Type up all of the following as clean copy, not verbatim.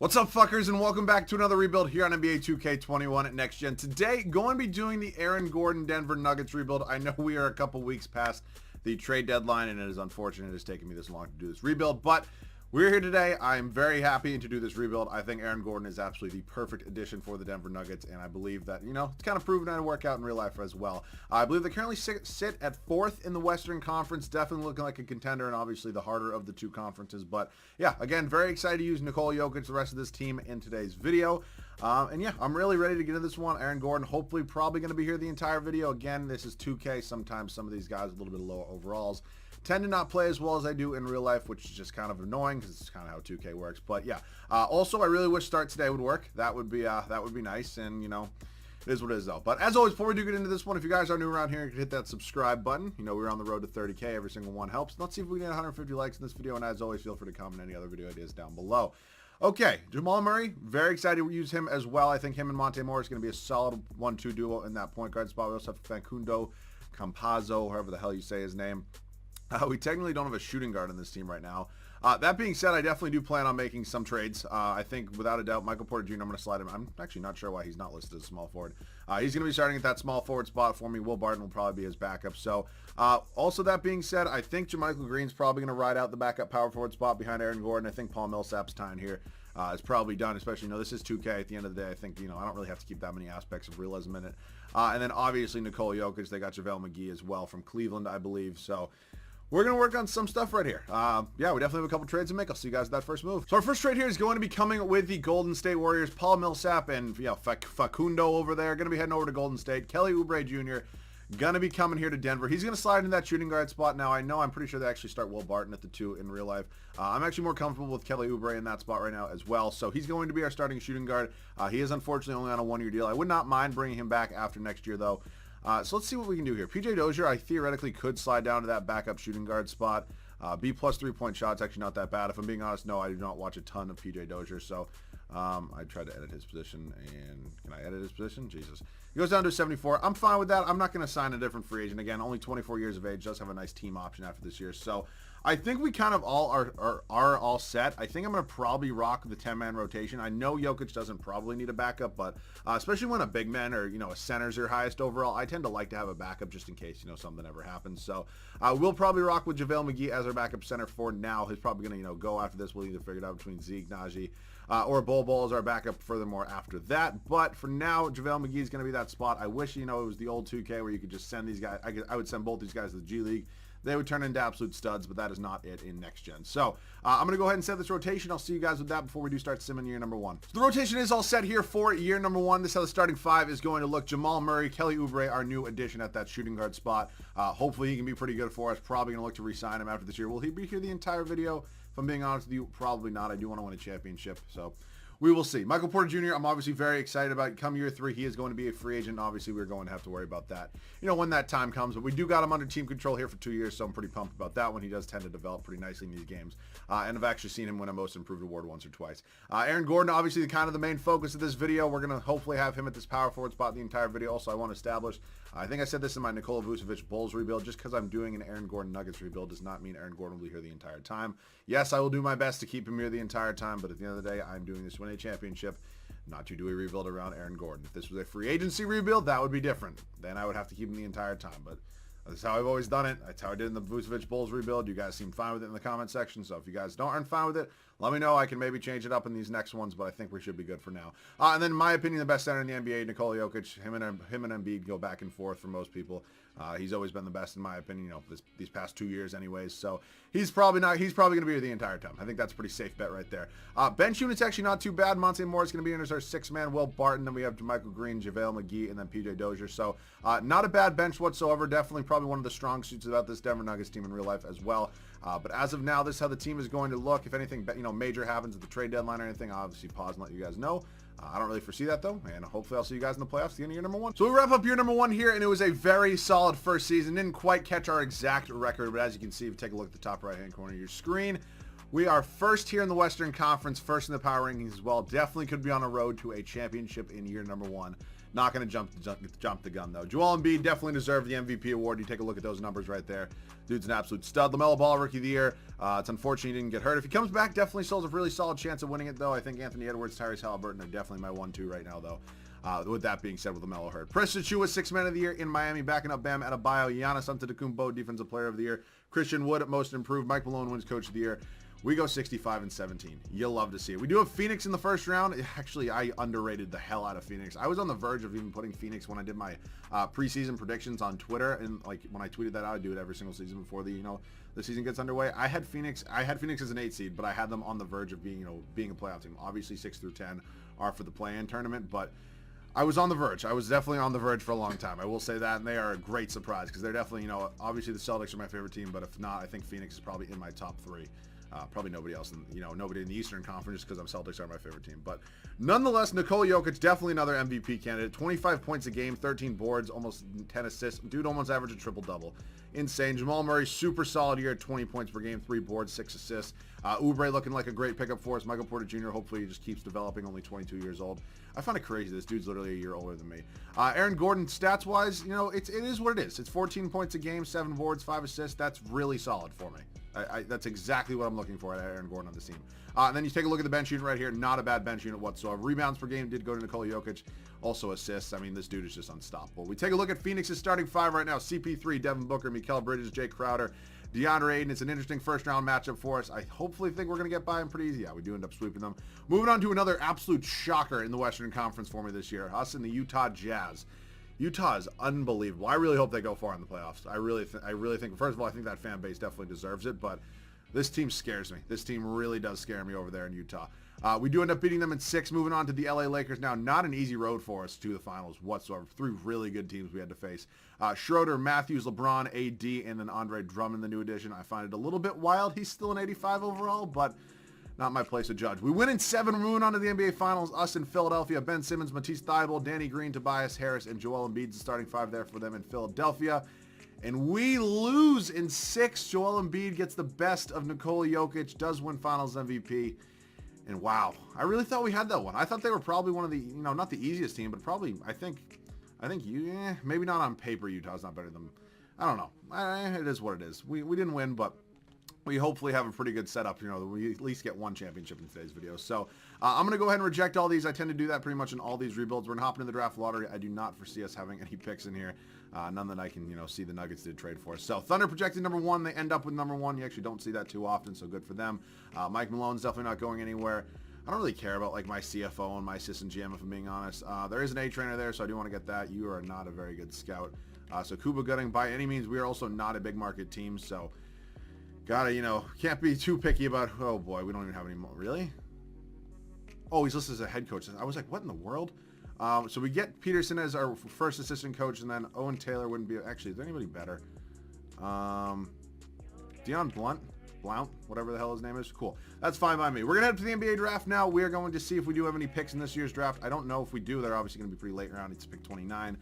What's up, fuckers, and welcome back to another rebuild here on NBA 2K21 at Next Gen. Today, going to be doing the Aaron Gordon Denver Nuggets rebuild. I know we are a couple weeks past the trade deadline, and it is unfortunate it has taken me this long to do this rebuild, but we're here today. I am very happy to do this rebuild. I think Aaron Gordon is absolutely the perfect addition for the Denver Nuggets, and I believe that, it's kind of proven how to work out in real life as well. I believe they currently sit at 4th in the Western Conference, definitely looking like a contender, and obviously the harder of the two conferences. But yeah, again, very excited to use Nikola Jokic, the rest of this team, in today's video. And yeah, I'm really ready to get into this one. Aaron Gordon, hopefully probably going to be here the entire video. Again, this is 2K. Sometimes some of these guys with a little bit lower overalls tend to not play as well as I do in real life, which is just kind of annoying because it's kind of how 2K works. But yeah, also I really wish Start Today would work. That would be nice, and it is what it is though. But as always, before we do get into this one, if you guys are new around here, you can hit that subscribe button. We're on the road to 30K. Every single one helps. Let's see if we can get 150 likes in this video, and as always, feel free to comment any other video ideas down below. Okay, Jamal Murray, very excited to use him as well. I think him and Monte Morris is going to be a solid 1-2 duo in that point guard spot. We also have Facundo Campazzo, however the hell you say his name. We technically don't have a shooting guard on this team right now. That being said, I definitely do plan on making some trades. I think, without a doubt, Michael Porter Jr., I'm going to slide him. I'm actually not sure why he's not listed as small forward. He's going to be starting at that small forward spot for me. Will Barton will probably be his backup. So, also that being said, I think JaMychal Green's probably going to ride out the backup power forward spot behind Aaron Gordon. I think Paul Millsap's time here is probably done, especially, this is 2K at the end of the day. I think, I don't really have to keep that many aspects of realism in it. And then, obviously, Nikola Jokic. They got JaVale McGee as well from Cleveland, I believe. So, we're going to work on some stuff right here. Yeah, we definitely have a couple trades to make. I'll see you guys at that first move. So our first trade here is going to be coming with the Golden State Warriors. Paul Millsap and Facundo over there. Going to be heading over to Golden State. Kelly Oubre Jr. going to be coming here to Denver. He's going to slide into that shooting guard spot. Now, I'm pretty sure they actually start Will Barton at the 2 in real life. I'm actually more comfortable with Kelly Oubre in that spot right now as well. So he's going to be our starting shooting guard. He is unfortunately only on a 1-year deal. I would not mind bringing him back after next year, though. So let's see what we can do here. PJ Dozier, I theoretically could slide down to that backup shooting guard spot. B plus 3-point shots, actually not that bad. If I'm being honest, no, I do not watch a ton of PJ Dozier. So I tried to edit his position, and can I edit his position? Jesus. He goes down to 74. I'm fine with that. I'm not going to sign a different free agent. Again, only 24 years of age, does have a nice team option after this year. So I think we kind of all are all set. I think I'm going to probably rock the 10-man rotation. I know Jokic doesn't probably need a backup, but especially when a big man or, a center's your highest overall, I tend to like to have a backup just in case, something ever happens. So we'll probably rock with JaVale McGee as our backup center for now. He's probably going to, go after this. We'll either figure it out between Zeke, Najee, or Bol as our backup furthermore after that. But for now, JaVale McGee is going to be that spot. I wish, it was the old 2K where you could just send these guys. I would send both these guys to the G League. They would turn into absolute studs, but that is not it in Next Gen. So I'm going to go ahead and set this rotation. I'll see you guys with that before we do start simming year number 1. So the rotation is all set here for year number 1. This is how the starting 5 is going to look. Jamal Murray, Kelly Oubre, our new addition at that shooting guard spot. Hopefully he can be pretty good for us. Probably going to look to re-sign him after this year. Will he be here the entire video? If I'm being honest with you, probably not. I do want to win a championship, so we will see. Michael Porter Jr., I'm obviously very excited about. Come year 3, he is going to be a free agent. Obviously, we're going to have to worry about that, when that time comes. But we do got him under team control here for 2 years, so I'm pretty pumped about that one. He does tend to develop pretty nicely in these games. And I've actually seen him win a Most Improved award once or twice. Aaron Gordon, obviously, kind of the main focus of this video. We're going to hopefully have him at this power forward spot the entire video. Also, I want to establish, I think I said this in my Nikola Vucevic Bulls rebuild, just because I'm doing an Aaron Gordon Nuggets rebuild does not mean Aaron Gordon will be here the entire time. Yes, I will do my best to keep him here the entire time, but at the end of the day, I'm doing this to win a championship, not to do a rebuild around Aaron Gordon. If this was a free agency rebuild, that would be different. Then I would have to keep him the entire time, but that's how I've always done it. That's how I did in the Vucevic Bulls rebuild. You guys seem fine with it in the comment section, so if you guys aren't fine with it, let me know. I can maybe change it up in these next ones, but I think we should be good for now. And then, in my opinion, the best center in the NBA, Nikola Jokic. Him and Embiid go back and forth for most people. He's always been the best in my opinion, these past 2 years anyways. So he's probably going to be here the entire time. I think that's a pretty safe bet right there. Bench unit's actually not too bad. Monte Morris going to be in as our 6-man. Will Barton. Then we have JaMychal Green, JaVale McGee, and then PJ Dozier. So not a bad bench whatsoever. Definitely probably one of the strong suits about this Denver Nuggets team in real life as well. But as of now, this is how the team is going to look. If anything, major happens at the trade deadline or anything, I'll obviously pause and let you guys know. I don't really foresee that, though, and hopefully I'll see you guys in the playoffs at the end of year number 1. So we wrap up year number 1 here, and it was a very solid first season. Didn't quite catch our exact record, but as you can see, if you take a look at the top right-hand corner of your screen, We are first here in the Western Conference, first in the power rankings as well. Definitely could be on a road to a championship in year number 1. Not going to jump the gun, though. Joel Embiid definitely deserved the MVP award. You take a look at those numbers right there. Dude's an absolute stud. LaMelo Ball, Rookie of the Year. It's unfortunate he didn't get hurt. If he comes back, definitely still has a really solid chance of winning it, though. I think Anthony Edwards, Tyrese Halliburton are definitely my 1-2 right now, though. With that being said, with LaMelo hurt. Precious Achiuwa, 6th Man of the Year in Miami, backing up Bam Adebayo. Giannis Antetokounmpo, Defensive Player of the Year. Christian Wood, Most Improved. Mike Malone wins Coach of the Year. We go 65-17. You'll love to see it. We do have Phoenix in the first round. Actually, I underrated the hell out of Phoenix. I was on the verge of even putting Phoenix when I did my preseason predictions on Twitter, and like when I tweeted that out, I do it every single season before the the season gets underway. I had Phoenix as an 8 seed, but I had them on the verge of being being a playoff team. Obviously, 6 through 10 are for the play-in tournament, but I was on the verge. I was definitely on the verge for a long time. I will say that, and they are a great surprise because they're definitely obviously the Celtics are my favorite team, but if not, I think Phoenix is probably in my top 3. Probably nobody else, nobody in the Eastern Conference, because Celtics are my favorite team. But nonetheless, Nikola Jokic, definitely another MVP candidate. 25 points a game, 13 boards, almost 10 assists. Dude almost averaged a triple-double. Insane. Jamal Murray, super solid year, 20 points per game, 3 boards, 6 assists. Oubre looking like a great pickup for us. Michael Porter Jr., hopefully he just keeps developing, only 22 years old. I find it crazy. This dude's literally a year older than me. Aaron Gordon, stats-wise, it is what it is. It's 14 points a game, 7 boards, 5 assists. That's really solid for me. That's exactly what I'm looking for at Aaron Gordon on this team. And then you take a look at the bench unit right here. Not a bad bench unit whatsoever. Rebounds per game did go to Nikola Jokic. Also assists. I mean, this dude is just unstoppable. We take a look at Phoenix's starting 5 right now. CP3, Devin Booker, Mikal Bridges, Jay Crowder, DeAndre Ayton. It's an interesting first-round matchup for us. I hopefully think we're going to get by them pretty easy. Yeah, we do end up sweeping them. Moving on to another absolute shocker in the Western Conference for me this year. Us and the Utah Jazz. Utah is unbelievable. I really hope they go far in the playoffs. I really think, first of all, I think that fan base definitely deserves it, but this team scares me. This team really does scare me over there in Utah. We do end up beating them in 6, moving on to the LA Lakers now. Not an easy road for us to the finals whatsoever. 3 really good teams we had to face. Schroeder, Matthews, LeBron, AD, and then Andre Drummond, the new addition. I find it a little bit wild. He's still an 85 overall, but not my place to judge. We win in 7, moving on to the NBA Finals. Us in Philadelphia. Ben Simmons, Matisse Thybulle, Danny Green, Tobias Harris, and Joel Embiid's the starting 5 there for them in Philadelphia. And we lose in 6. Joel Embiid gets the best of Nikola Jokic, does win Finals MVP. And wow, I really thought we had that one. I thought they were probably one of the, not the easiest team, but probably, I think maybe not on paper. Utah's not better than them. I don't know. It is what it is. We didn't win, but we hopefully have a pretty good setup, we at least get 1 championship in today's video. So I'm going to go ahead and reject all these. I tend to do that pretty much in all these rebuilds. We're going to hop into the draft lottery. I do not foresee us having any picks in here. None that I can, see the Nuggets did trade for. So Thunder projected number 1. They end up with number 1. You actually don't see that too often, so good for them. Mike Malone's definitely not going anywhere. I don't really care about my CFO and my assistant GM, if I'm being honest. There is an A trainer there, so I do want to get that. You are not a very good scout. So Kuba Gutting, by any means, we are also not a big market team, so gotta, can't be too picky about, oh boy, we don't even have any more. Really? Oh, he's listed as a head coach. I was like, what in the world? So we get Peterson as our first assistant coach, and then Owen Taylor wouldn't be, actually, is there anybody better? Dion Blount, whatever the hell his name is. Cool. That's fine by me. We're going to head to the NBA draft now. We are going to see if we do have any picks in this year's draft. I don't know if we do. They're obviously going to be pretty late round. It's pick 29.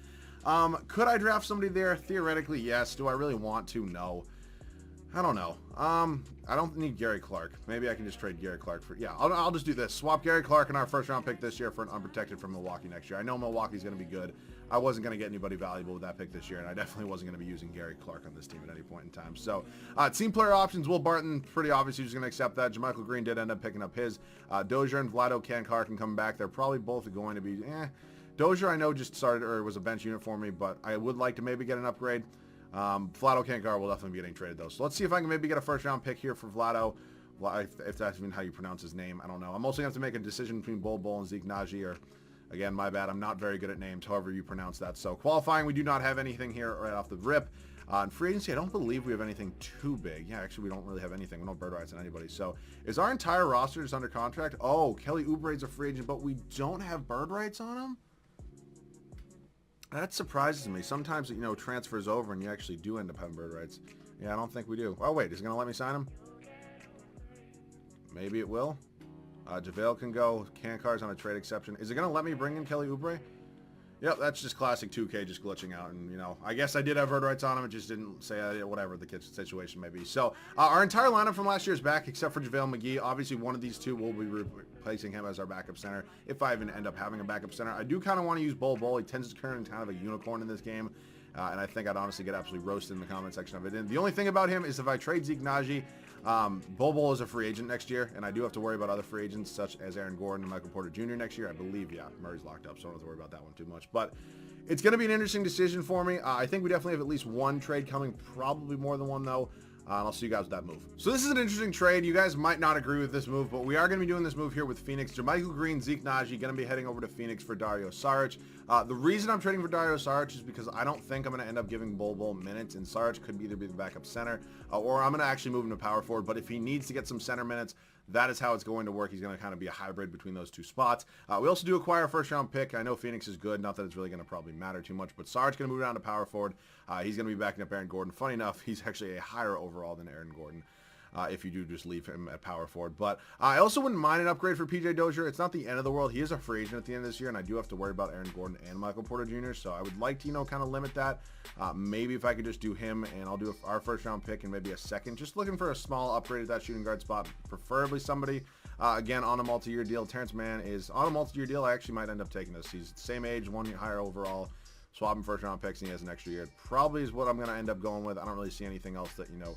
Could I draft somebody there? Theoretically, yes. Do I really want to? No. I don't know. I don't need Gary Clark. Maybe I can just trade Gary Clark for... Yeah, I'll just do this. Swap Gary Clark and our first-round pick this year for an unprotected from Milwaukee next year. I know Milwaukee's going to be good. I wasn't going to get anybody valuable with that pick this year, and I definitely wasn't going to be using Gary Clark on this team at any point in time. So, team player options, Will Barton, pretty obviously just going to accept that. JaMychal Green did end up picking up his. Dozier and Vlado Cankar can come back. They're probably both going to be... Dozier, I know, just started or was a bench unit for me, but I would like to maybe get an upgrade. Vlado Cankar will definitely be getting traded, though. So let's see if I can maybe get a first-round pick here for Vlado. If that's even how you pronounce his name, I don't know. I'm also going to have to make a decision between Bol Bol and Zeke Naji, or, again, my bad. I'm not very good at names, however you pronounce that. So qualifying, we do not have anything here right off the rip. In free agency, I don't believe we have anything too big. Yeah, actually, we don't really have anything. We don't bird rights on anybody. So is our entire roster just under contract? Oh, Kelly Oubre's a free agent, but we don't have bird rights on him? That surprises me. Sometimes, transfers over and you actually do end up having bird rights. Yeah, I don't think we do. Oh, wait. Is it going to let me sign him? Maybe it will. JaVale can go. Cankar's on a trade exception. Is it going to let me bring in Kelly Oubre? Yep, that's just classic 2K just glitching out. And, you know, I guess I did have bird rights on him. It just didn't say whatever the situation may be. So, our entire lineup from last year is back except for JaVale McGee. Obviously, one of these two will be replacing him as our backup center if I even end up having a backup center. I do kind of want to use Bol Bol. He tends to turn into kind of a unicorn in this game. And I think I'd honestly get absolutely roasted in the comment section of it. And the only thing about him is if I trade Zeke Nnaji, Bol Bol is a free agent next year, and I do have to worry about other free agents such as Aaron Gordon and Michael Porter Jr. next year. I believe, yeah, Murray's locked up, so I don't have to worry about that one too much. But it's going to be an interesting decision for me. I think we definitely have at least one trade coming, probably more than one though. And I'll see you guys with that move. So this is an interesting trade. You guys might not agree with this move, but we are going to be doing this move here with Phoenix. JaMychal Green, Zeke Nnaji, going to be heading over to Phoenix for Dario Saric. The reason I'm trading for Dario Saric is because I don't think I'm going to end up giving Bol Bol minutes, and Saric could either be the backup center, or I'm going to actually move him to power forward. But if he needs to get some center minutes, that is how it's going to work. He's going to kind of be a hybrid between those two spots. We also do acquire a first-round pick. I know Phoenix is good. Not that it's really going to probably matter too much, but Sarge going to move down to power forward. He's going to be backing up Aaron Gordon. Funny enough, he's actually a higher overall than Aaron Gordon. If you do just leave him at power forward. But I also wouldn't mind an upgrade for PJ Dozier. It's not the end of the world. He is a free agent at the end of this year, and I do have to worry about Aaron Gordon and Michael Porter Jr., so I would like to, you know, kind of limit that. Maybe if I could just do him, and I'll do our first-round pick and maybe a second. Just looking for a small upgrade at that shooting guard spot, preferably somebody, again, on a multi-year deal. Terrence Mann is on a multi-year deal. I actually might end up taking this. He's the same age, 1 year higher overall. Swap him first-round picks, and he has an extra year. Probably is what I'm going to end up going with. I don't really see anything else that, you know,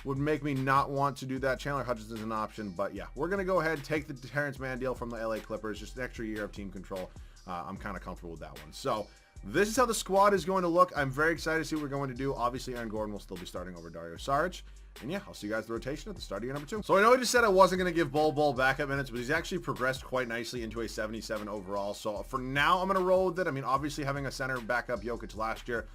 would make me not want to do that. Chandler Hutchins is an option, but yeah, we're going to go ahead, take the Terrence Mann deal from the LA Clippers, just an extra year of team control. I'm kind of comfortable with that one. So this is how the squad is going to look. I'm very excited to see what we're going to do. Obviously, Aaron Gordon will still be starting over Dario Saric. And yeah, I'll see you guys in the rotation at the start of year number 2. So I know I just said I wasn't going to give Bol Bol backup minutes, but he's actually progressed quite nicely into a 77 overall. So for now, I'm going to roll with it. I mean, obviously having a center backup Jokic last year,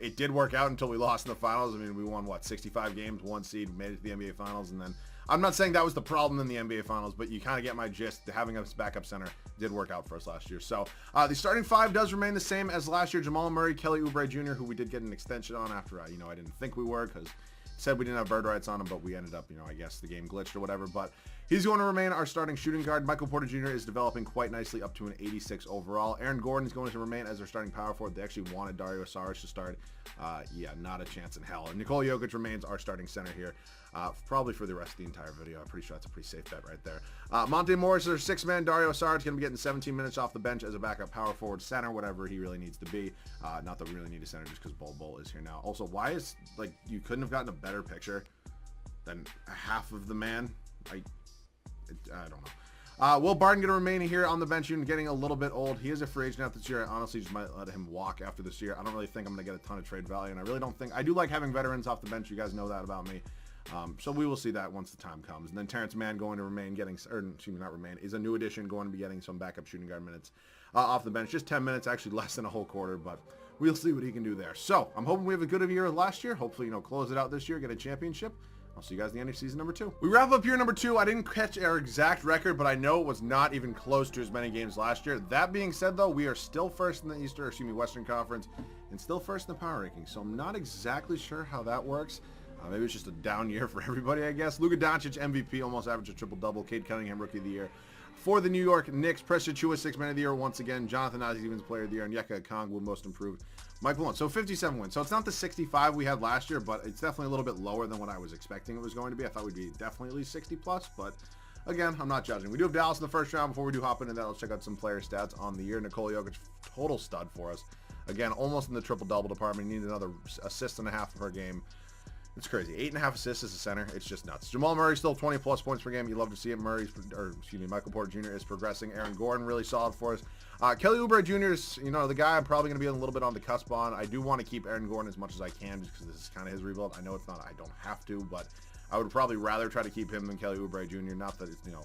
it did work out until we lost in the finals. I mean, we won, what, 65 games, 1 seed, made it to the NBA Finals, and then I'm not saying that was the problem in the NBA Finals, but you kind of get my gist. Having a backup center did work out for us last year. So the starting 5 does remain the same as last year. Jamal Murray, Kelly Oubre Jr., who we did get an extension on after, you know, I didn't think we were because said we didn't have bird rights on him, but we ended up, you know, I guess the game glitched or whatever. But he's going to remain our starting shooting guard. Michael Porter Jr. is developing quite nicely up to an 86 overall. Aaron Gordon is going to remain as our starting power forward. They actually wanted Dario Saric to start. Yeah, not a chance in hell. And Nikola Jokic remains our starting center here, probably for the rest of the entire video. I'm pretty sure that's a pretty safe bet right there. Monte Morris is our 6-man. Dario Saric going to be getting 17 minutes off the bench as a backup power forward center, whatever he really needs to be. Not that we really need a center just because Bol Bol is here now. Also, why is, like, you couldn't have gotten a better picture than half of the man? I don't know. Will Barton going to remain here on the bench and getting a little bit old. He is a free agent after this year. I honestly just might let him walk after this year. I don't really think I'm going to get a ton of trade value, and I really don't think... I do like having veterans off the bench. You guys know that about me. So we will see that once the time comes. And then Terrence Mann going to remain getting... Or, excuse me, not remain. Is a new addition going to be getting some backup shooting guard minutes off the bench. Just 10 minutes, actually less than a whole quarter, but we'll see what he can do there. So I'm hoping we have a good year last year. Hopefully, you know, close it out this year, get a championship. I'll see you guys at the end of season number 2. We wrap up year number 2. I didn't catch our exact record, but I know it was not even close to as many games last year. That being said, though, we are still first in the Western Conference and still first in the power ranking. So I'm not exactly sure how that works. Maybe it's just a down year for everybody, I guess. Luka Doncic, MVP, almost averaged a triple-double. Cade Cunningham, Rookie of the Year. For the New York Knicks, Precious Achiuwa, 6-man of the year once again. Jonathan Isaac, Player of the Year, and Yeka Okongwu, Most Improved. Mike Malone. So 57 wins. So it's not the 65 we had last year, but it's definitely a little bit lower than what I was expecting it was going to be. I thought we'd be definitely at least 60 plus, but again, I'm not judging. We do have Dallas in the first round. Before we do hop into that, let's check out some player stats on the year. Nikola Jokic, total stud for us. Again, almost in the triple-double department. Need another assist and a half per game. It's crazy. 8.5 assists as a center. It's just nuts. Jamal Murray still 20 plus points per game. You love to see it. Michael Porter Jr. is progressing. Aaron Gordon really solid for us. Kelly Oubre Jr. is, you know, the guy I'm probably going to be a little bit on the cusp on. I do want to keep Aaron Gordon as much as I can just because this is kind of his rebuild. I know it's not. I don't have to, but I would probably rather try to keep him than Kelly Oubre Jr. Not that it's, you know,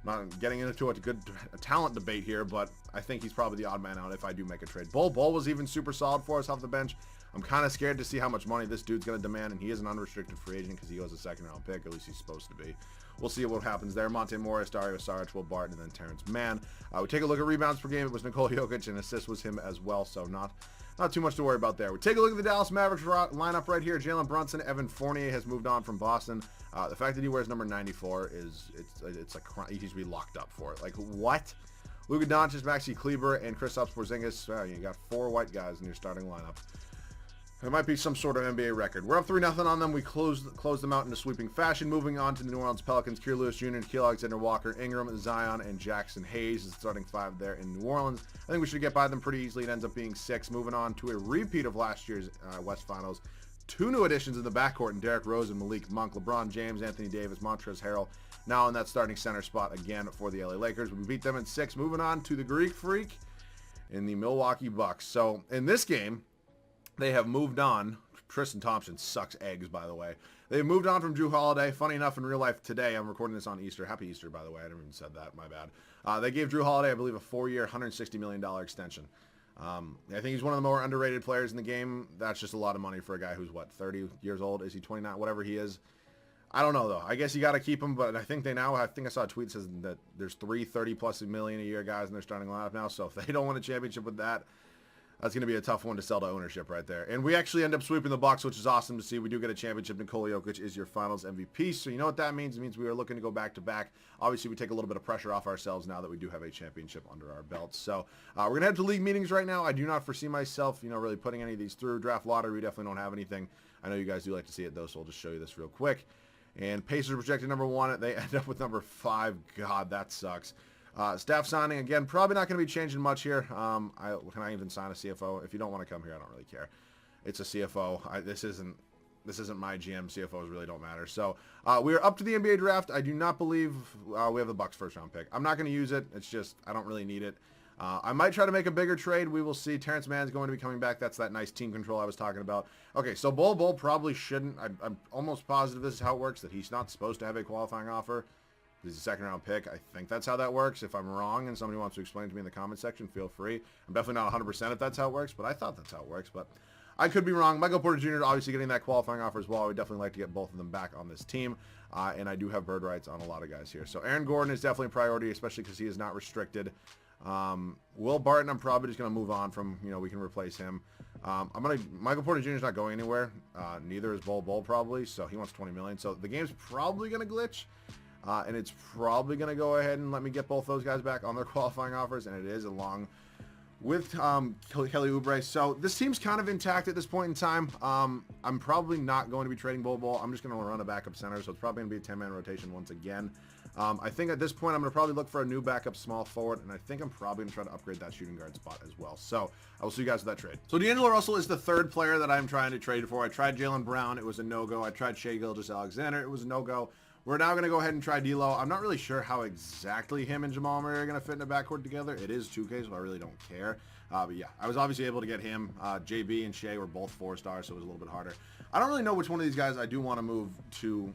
I'm not getting into a talent debate here, but I think he's probably the odd man out if I do make a trade. Bol was even super solid for us off the bench. I'm kind of scared to see how much money this dude's going to demand, and he is an unrestricted free agent because he was a second-round pick. At least he's supposed to be. We'll see what happens there. Monte Morris, Dario Saric, Will Barton, and then Terrence Mann. We take a look at rebounds per game. It was Nikola Jokic, and assist was him as well, so not too much to worry about there. We take a look at the Dallas Mavericks lineup right here. Jalen Brunson, Evan Fournier has moved on from Boston. The fact that he wears number 94 it's like he needs to be locked up for it. Like, what? Luka Doncic, Maxi Kleber, and Kristaps Porzingis. You got 4 white guys in your starting lineup. It might be some sort of NBA record. We're up 3-0 on them. We closed them out in a sweeping fashion. Moving on to the New Orleans Pelicans. Kier Lewis Jr., Nikhil Alexander-Walker, Ingram, Zion, and Jackson Hayes is the starting 5 there in New Orleans. I think we should get by them pretty easily. It ends up being 6. Moving on to a repeat of last year's West Finals. 2 new additions in the backcourt in Derrick Rose and Malik Monk. LeBron James, Anthony Davis, Montrezl Harrell now in that starting center spot again for the LA Lakers. We beat them in 6. Moving on to the Greek Freak in the Milwaukee Bucks. So in this game, they have moved on. Tristan Thompson sucks eggs, by the way. They've moved on from Jrue Holiday. Funny enough, in real life today, I'm recording this on Easter. Happy Easter, by the way. I never even said that. My bad. They gave Jrue Holiday, I believe, a 4-year, $160 million extension. I think he's one of the more underrated players in the game. That's just a lot of money for a guy who's, what, 30 years old? Is he 29? Whatever he is. I don't know, though. I guess you got to keep him, but I think I saw a tweet that says that there's 3 30-plus million a year guys in their starting lineup now, so if they don't win a championship with that, that's going to be a tough one to sell to ownership right there. And we actually end up sweeping the Bucks, which is awesome to see. We do get a championship. Nikola Jokic is your finals MVP. So you know what that means? It means we are looking to go back-to-back. Obviously, we take a little bit of pressure off ourselves now that we do have a championship under our belts. So we're going to head to league meetings right now. I do not foresee myself, really putting any of these through. Draft lottery, we definitely don't have anything. I know you guys do like to see it, though, so I'll just show you this real quick. And Pacers projected number 1. They end up with number 5. God, that sucks. Staff signing, again, probably not going to be changing much here. Can I even sign a CFO? If you don't want to come here, I don't really care. It's a CFO. This isn't my GM. CFOs really don't matter. So we are up to the NBA draft. I do not believe we have the Bucks first round pick. I'm not going to use it. It's just I don't really need it. I might try to make a bigger trade. We will see. Terrence Mann's going to be coming back. That's that nice team control I was talking about. Okay, so Bol probably shouldn't. I'm almost positive this is how it works, that he's not supposed to have a qualifying offer. He's a second-round pick. I think that's how that works. If I'm wrong and somebody wants to explain to me in the comment section, feel free. I'm definitely not 100% if that's how it works, but I thought that's how it works. But I could be wrong. Michael Porter Jr. obviously getting that qualifying offer as well. I would definitely like to get both of them back on this team. And I do have bird rights on a lot of guys here. So Aaron Gordon is definitely a priority, especially because he is not restricted. Will Barton, I'm probably just going to move on from. We can replace him. Michael Porter Jr. is not going anywhere. Neither is Bol probably. So he wants $20 million. So the game's probably going to glitch. And it's probably going to go ahead and let me get both those guys back on their qualifying offers, and it is along with Kelly Oubre. So this team's kind of intact at this point in time. I'm probably not going to be trading Bol. I'm just going to run a backup center, so it's probably going to be a 10-man rotation once again. I think at this point I'm going to probably look for a new backup small forward, and I think I'm probably going to try to upgrade that shooting guard spot as well. So I will see you guys with that trade. So D'Angelo Russell is the 3rd player that I'm trying to trade for. I tried Jaylen Brown. It was a no-go. I tried Shai Gilgeous-Alexander. It was a no-go. We're now going to go ahead and try D'Lo. I'm not really sure how exactly him and Jamal Murray are going to fit in the backcourt together. It is 2K, so I really don't care. But yeah, I was obviously able to get him. JB and Shea were both 4-stars, so it was a little bit harder. I don't really know which one of these guys I do want to move to.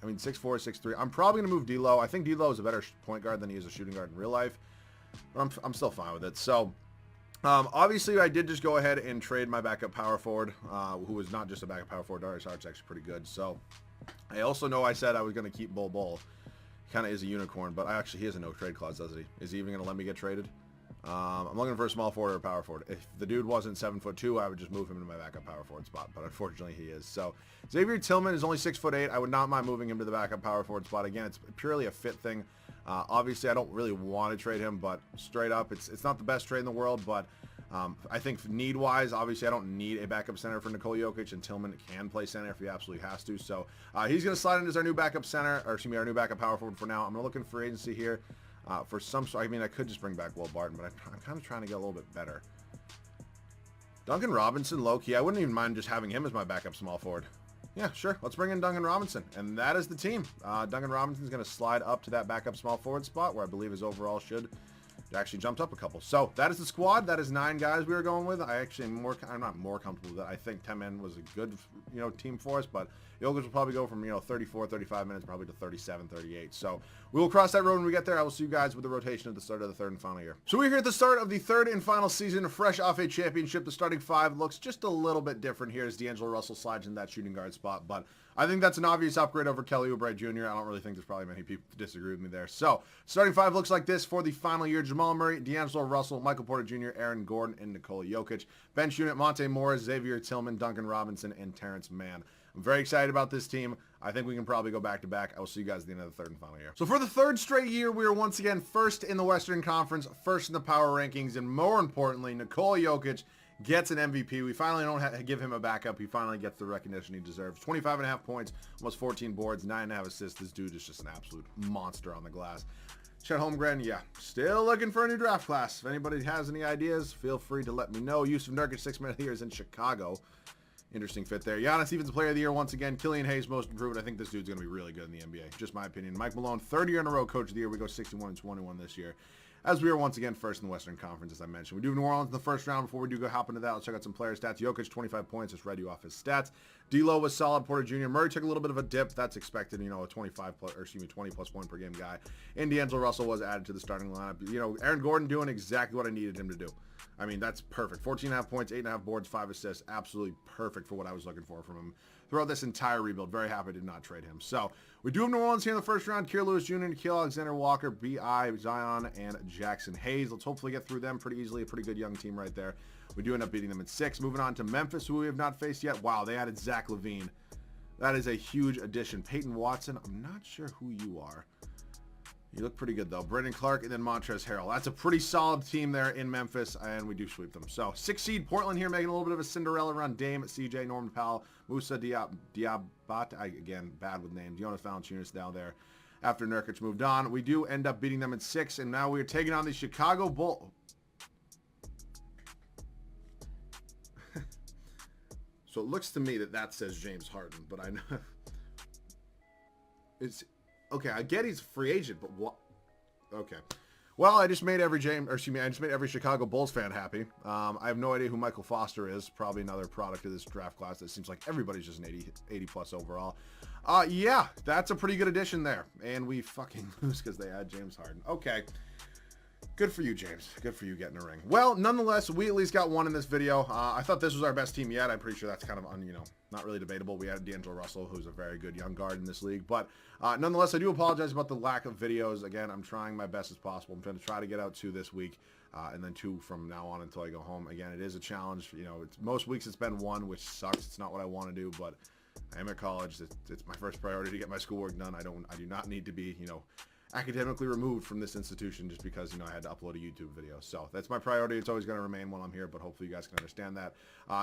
6'4", 6'3". I'm probably going to move D'Lo. I think D'Lo is a better point guard than he is a shooting guard in real life. But I'm still fine with it. So obviously, I did just go ahead and trade my backup power forward, who was not just a backup power forward. Darius Hart's actually pretty good. So I also know I said I was going to keep Bol. He kind of is a unicorn, but he has a no-trade clause, doesn't he? Is he even going to let me get traded? I'm looking for a small forward or a power forward. If the dude wasn't 7'2", I would just move him into my backup power forward spot, but unfortunately he is. So Xavier Tillman is only 6'8". I would not mind moving him to the backup power forward spot. Again, it's purely a fit thing. Obviously, I don't really want to trade him, but straight up, it's not the best trade in the world, but I think need-wise, obviously I don't need a backup center for Nikola Jokic, and Tillman can play center if he absolutely has to. So he's going to slide in as our new backup center, or excuse me, our new backup power forward for now. I'm going to look in free agency here for some. I mean, I could just bring back Will Barton, but I'm kind of trying to get a little bit better. Duncan Robinson, low-key. I wouldn't even mind just having him as my backup small forward. Yeah, sure. Let's bring in Duncan Robinson. And that is the team. Duncan Robinson's going to slide up to that backup small forward spot where I believe his overall should actually jumped up a couple. So that is the squad. That is 9 guys we were going with. I'm not more comfortable with that. I think 10-man was a good, team for us, but Jokic will probably go from, 34, 35 minutes probably to 37, 38. So we will cross that road when we get there. I will see you guys with the rotation at the start of the 3rd and final year. So we're here at the start of the 3rd and final season, fresh off a championship. The starting 5 looks just a little bit different here as D'Angelo Russell slides in that shooting guard spot, but I think that's an obvious upgrade over Kelly Oubre Jr. I don't really think there's probably many people to disagree with me there. So, starting 5 looks like this for the final year. Jamal Murray, D'Angelo Russell, Michael Porter Jr., Aaron Gordon, and Nikola Jokic. Bench unit, Monte Morris, Xavier Tillman, Duncan Robinson, and Terrence Mann. I'm very excited about this team. I think we can probably go back-to-back. I will see you guys at the end of the third and final year. So for the third straight year, we are once again first in the Western Conference, first in the power rankings, and more importantly, Nikola Jokic gets an MVP. We finally don't give him a backup. He finally gets the recognition he deserves. 25.5 points, almost 14 boards, 9.5 assists. This dude is just an absolute monster on the glass. Chet Holmgren, yeah, still looking for a new draft class. If anybody has any ideas, feel free to let me know. Yusuf Nurkic, 6 Man of the Year, is in Chicago. Interesting fit there. Giannis Stevens, Player of the Year once again. Killian Hayes, Most Improved. I think this dude's going to be really good in the NBA. Just my opinion. Mike Malone, third year in a row, Coach of the Year. We go 61-21 this year. As we are once again first in the Western Conference, as I mentioned. We do New Orleans in the first round. Before we do go hop into that, let's check out some player stats. Jokic, 25 points. Just read you off his stats. D'Lo was solid. Porter Jr. Murray took a little bit of a dip. That's expected. You know, a 20 plus point per game guy. And D'Angelo Russell was added to the starting lineup. You know, Aaron Gordon doing exactly what I needed him to do. I mean, that's perfect. 14.5 points, 8.5 boards, 5 assists. Absolutely perfect for what I was looking for from him throughout this entire rebuild. Very happy I did not trade him. So we do have New Orleans here in the first round. Kier Lewis Jr., Nikhil Alexander-Walker, B.I., Zion, and Jackson Hayes. Let's hopefully get through them pretty easily. A pretty good young team right there. We do end up beating them in 6. Moving on to Memphis, who we have not faced yet. Wow, they added Zach LaVine. That is a huge addition. Peyton Watson, I'm not sure who you are. You look pretty good, though. Brendan Clark and then Montrezl Harrell. That's a pretty solid team there in Memphis, and we do sweep them. So, 6 seed Portland here, making a little bit of a Cinderella run. Dame, CJ, Norman Powell, Moussa Diabat. Again, bad with names. Jonas Valanciunas now there after Nurkic moved on. We do end up beating them in 6, and now we are taking on the Chicago Bulls. So, it looks to me that says James Harden, but I know it's... Okay, I get he's a free agent, but what? Okay. Well, I just made every Chicago Bulls fan happy. I have no idea who Michael Foster is. Probably another product of this draft class. That seems like everybody's just an 80 plus overall. Yeah, that's a pretty good addition there. And we fucking lose because they had James Harden. Okay. Good for you, James. Good for you getting a ring. Well, nonetheless, we at least got one in this video. I thought this was our best team yet. I'm pretty sure that's kind of, not really debatable. We had D'Angelo Russell, who's a very good young guard in this league. But nonetheless, I do apologize about the lack of videos. Again, I'm trying my best as possible. I'm going to try to get out 2 this week and then 2 from now on until I go home. Again, it is a challenge. Most weeks it's been 1, which sucks. It's not what I want to do, but I am at college. It's my first priority to get my schoolwork done. I do not need to be, academically removed from this institution just because, I had to upload a YouTube video. So that's my priority. It's always going to remain while I'm here, but hopefully you guys can understand that.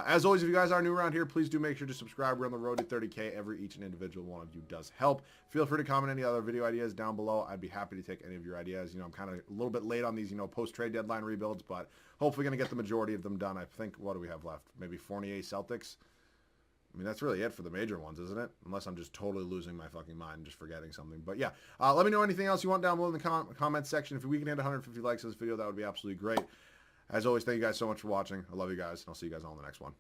As always, if you guys are new around here, please do make sure to subscribe. We're on the road to 30K. Each and individual one of you does help. Feel free to comment any other video ideas down below. I'd be happy to take any of your ideas. I'm kind of a little bit late on these, post-trade deadline rebuilds, but hopefully going to get the majority of them done. I think, what do we have left? Maybe Fournier Celtics? I mean, that's really it for the major ones, isn't it? Unless I'm just totally losing my fucking mind and just forgetting something. But yeah, let me know anything else you want down below in the comment section. If we can hit 150 likes on this video, that would be absolutely great. As always, thank you guys so much for watching. I love you guys, and I'll see you guys all in the next one.